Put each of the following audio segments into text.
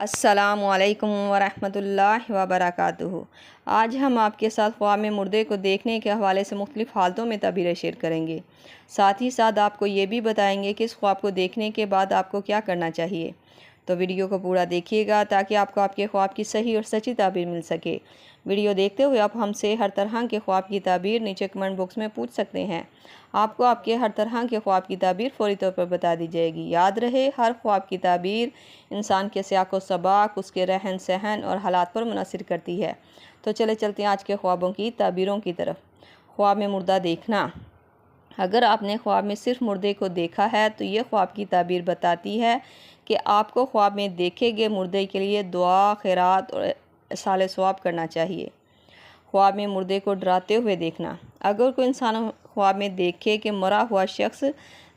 السلام علیکم ورحمۃ اللہ وبرکاتہ۔ آج ہم آپ کے ساتھ خواب میں مردے کو دیکھنے کے حوالے سے مختلف حالتوں میں تعبیریں شیئر کریں گے۔ ساتھ ہی ساتھ آپ کو یہ بھی بتائیں گے کہ اس خواب کو دیکھنے کے بعد آپ کو کیا کرنا چاہیے۔ تو ویڈیو کو پورا دیکھیے گا تاکہ آپ کو آپ کے خواب کی صحیح اور سچی تعبیر مل سکے۔ ویڈیو دیکھتے ہوئے آپ ہم سے ہر طرح کے خواب کی تعبیر نیچے کمنٹ باکس میں پوچھ سکتے ہیں۔ آپ کو آپ کے ہر طرح کے خواب کی تعبیر فوری طور پر بتا دی جائے گی۔ یاد رہے، ہر خواب کی تعبیر انسان کے سیاق و سباق، اس کے رہن سہن اور حالات پر منحصر کرتی ہے۔ تو چلتے ہیں آج کے خوابوں کی تعبیروں کی طرف۔ خواب میں مردہ دیکھنا۔ اگر آپ نے خواب میں صرف مردے کو دیکھا ہے تو یہ خواب کی تعبیر بتاتی ہے کہ آپ کو خواب میں دیکھے گئے مردے کے لیے دعا، خیرات اور ایصال ثواب کرنا چاہیے۔ خواب میں مردے کو ڈراتے ہوئے دیکھنا۔ اگر کوئی انسان خواب میں دیکھے کہ مرا ہوا شخص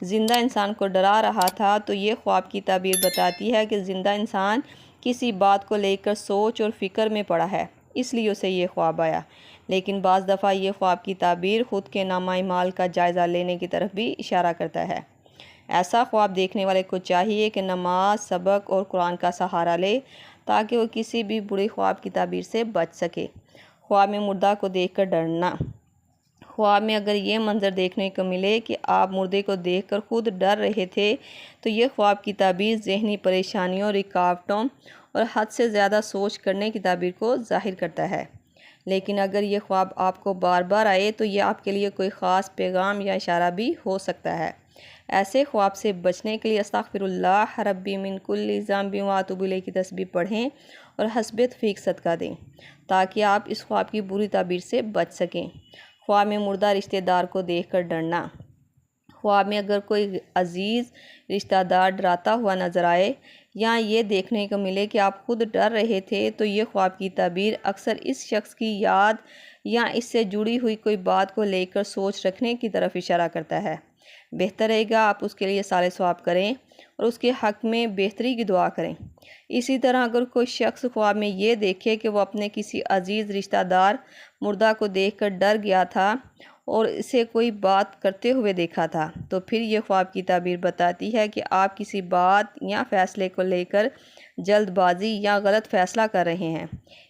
زندہ انسان کو ڈرا رہا تھا تو یہ خواب کی تعبیر بتاتی ہے کہ زندہ انسان کسی بات کو لے کر سوچ اور فکر میں پڑا ہے، اس لیے اسے یہ خواب آیا۔ لیکن بعض دفعہ یہ خواب کی تعبیر خود کے نامہ اعمال کا جائزہ لینے کی طرف بھی اشارہ کرتا ہے۔ ایسا خواب دیکھنے والے کو چاہیے کہ نماز، سبق اور قرآن کا سہارا لے تاکہ وہ کسی بھی بری خواب کی تعبیر سے بچ سکے۔ خواب میں مردہ کو دیکھ کر ڈرنا۔ خواب میں اگر یہ منظر دیکھنے کو ملے کہ آپ مردے کو دیکھ کر خود ڈر رہے تھے تو یہ خواب کی تعبیر ذہنی پریشانیوں، رکاوٹوں اور حد سے زیادہ سوچ کرنے کی تعبیر کو ظاہر کرتا ہے۔ لیکن اگر یہ خواب آپ کو بار بار آئے تو یہ آپ کے لیے کوئی خاص پیغام یا اشارہ بھی ہو سکتا ہے۔ ایسے خواب سے بچنے کے لیے استغفر اللہ ربی من کل ذنب واتوب الیہ کی تسبیح پڑھیں اور حسب توفیق صدقہ دیں تاکہ آپ اس خواب کی بری تعبیر سے بچ سکیں۔ خواب میں مردہ رشتہ دار کو دیکھ کر ڈرنا۔ خواب میں اگر کوئی عزیز رشتہ دار ڈراتا ہوا نظر آئے یا یہ دیکھنے کو ملے کہ آپ خود ڈر رہے تھے تو یہ خواب کی تعبیر اکثر اس شخص کی یاد یا اس سے جڑی ہوئی کوئی بات کو لے کر سوچ رکھنے کی طرف اشارہ کرتا ہے۔ بہتر رہے گا آپ اس کے لیے ایصال ثواب کریں اور اس کے حق میں بہتری کی دعا کریں۔ اسی طرح اگر کوئی شخص خواب میں یہ دیکھے کہ وہ اپنے کسی عزیز رشتہ دار مردہ کو دیکھ کر ڈر گیا تھا اور اسے کوئی بات کرتے ہوئے دیکھا تھا تو پھر یہ خواب کی تعبیر بتاتی ہے کہ آپ کسی بات یا فیصلے کو لے کر جلد بازی یا غلط فیصلہ کر رہے ہیں،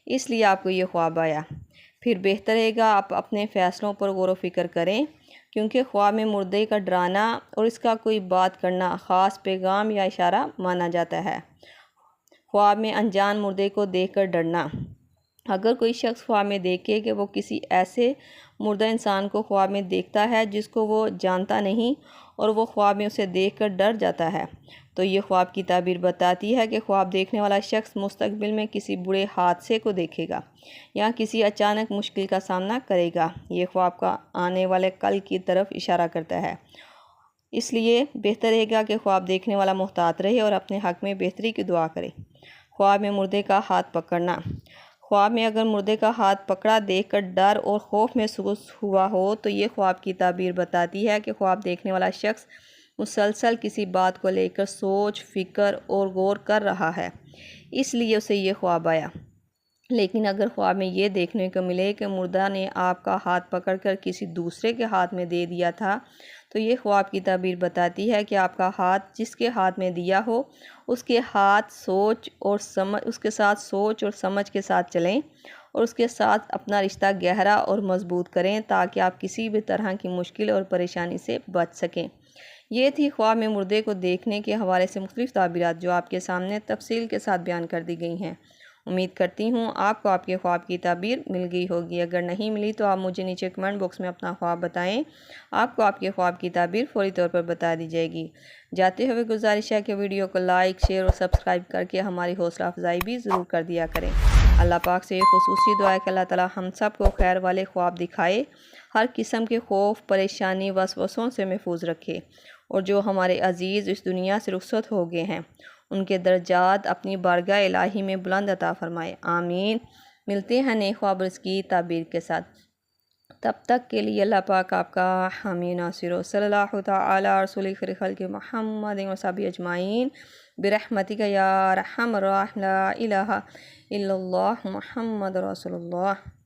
اس لیے آپ کو یہ خواب آیا۔ پھر بہتر رہے گا آپ اپنے فیصلوں پر غور و فکر کریں، کیونکہ خواب میں مردے کا ڈرانا اور اس کا کوئی بات کرنا خاص پیغام یا اشارہ مانا جاتا ہے۔ خواب میں انجان مردے کو دیکھ کر ڈرنا۔ اگر کوئی شخص خواب میں دیکھے کہ وہ کسی ایسے مردہ انسان کو خواب میں دیکھتا ہے جس کو وہ جانتا نہیں اور وہ خواب میں اسے دیکھ کر ڈر جاتا ہے تو یہ خواب کی تعبیر بتاتی ہے کہ خواب دیکھنے والا شخص مستقبل میں کسی برے حادثے کو دیکھے گا یا کسی اچانک مشکل کا سامنا کرے گا۔ یہ خواب کا آنے والے کل کی طرف اشارہ کرتا ہے، اس لیے بہتر رہے گا کہ خواب دیکھنے والا محتاط رہے اور اپنے حق میں بہتری کی دعا کرے۔ خواب میں مردے کا ہاتھ پکڑنا۔ خواب میں اگر مردے کا ہاتھ پکڑا دیکھ کر ڈر اور خوف محسوس ہوا ہو تو یہ خواب کی تعبیر بتاتی ہے کہ خواب دیکھنے والا شخص مسلسل کسی بات کو لے کر سوچ، فکر اور غور کر رہا ہے، اس لیے اسے یہ خواب آیا۔ لیکن اگر خواب میں یہ دیکھنے کو ملے کہ مردہ نے آپ کا ہاتھ پکڑ کر کسی دوسرے کے ہاتھ میں دے دیا تھا تو یہ خواب کی تعبیر بتاتی ہے کہ آپ کا ہاتھ جس کے ہاتھ میں دیا ہو اس کے ساتھ سوچ اور سمجھ کے ساتھ چلیں اور اس کے ساتھ اپنا رشتہ گہرا اور مضبوط کریں تاکہ آپ کسی بھی طرح کی مشکل اور پریشانی سے بچ سکیں۔ یہ تھی خواب میں مردے کو دیکھنے کے حوالے سے مختلف تعبیرات جو آپ کے سامنے تفصیل کے ساتھ بیان کر دی گئی ہیں۔ امید کرتی ہوں آپ کو آپ کے خواب کی تعبیر مل گئی ہوگی۔ اگر نہیں ملی تو آپ مجھے نیچے کمنٹ باکس میں اپنا خواب بتائیں، آپ کو آپ کے خواب کی تعبیر فوری طور پر بتا دی جائے گی۔ جاتے ہوئے گزارش ہے کہ ویڈیو کو لائک، شیئر اور سبسکرائب کر کے ہماری حوصلہ افزائی بھی ضرور کر دیا کریں۔ اللہ پاک سے خصوصی دعا ہے کہ اللہ تعالی ہم سب کو خیر والے خواب دکھائے، ہر قسم کے خوف، پریشانی، وسوسوں سے محفوظ رکھے اور جو ہمارے عزیز اس دنیا سے رخصت ہو گئے ہیں ان کے درجات اپنی بارگاہ الہی میں بلند عطا فرمائے، آمین۔ ملتے ہیں نئے خواب کی تعبیر کے ساتھ، تب تک کے لیے اللہ پاک آپ کا حامی ناصر و صلی اللہ تعالی رسول خیر خلق محمد و صحبہ اجمعین برحمتک یا ارحم الراحمین، لا الہ الا اللہ محمد رسول اللہ۔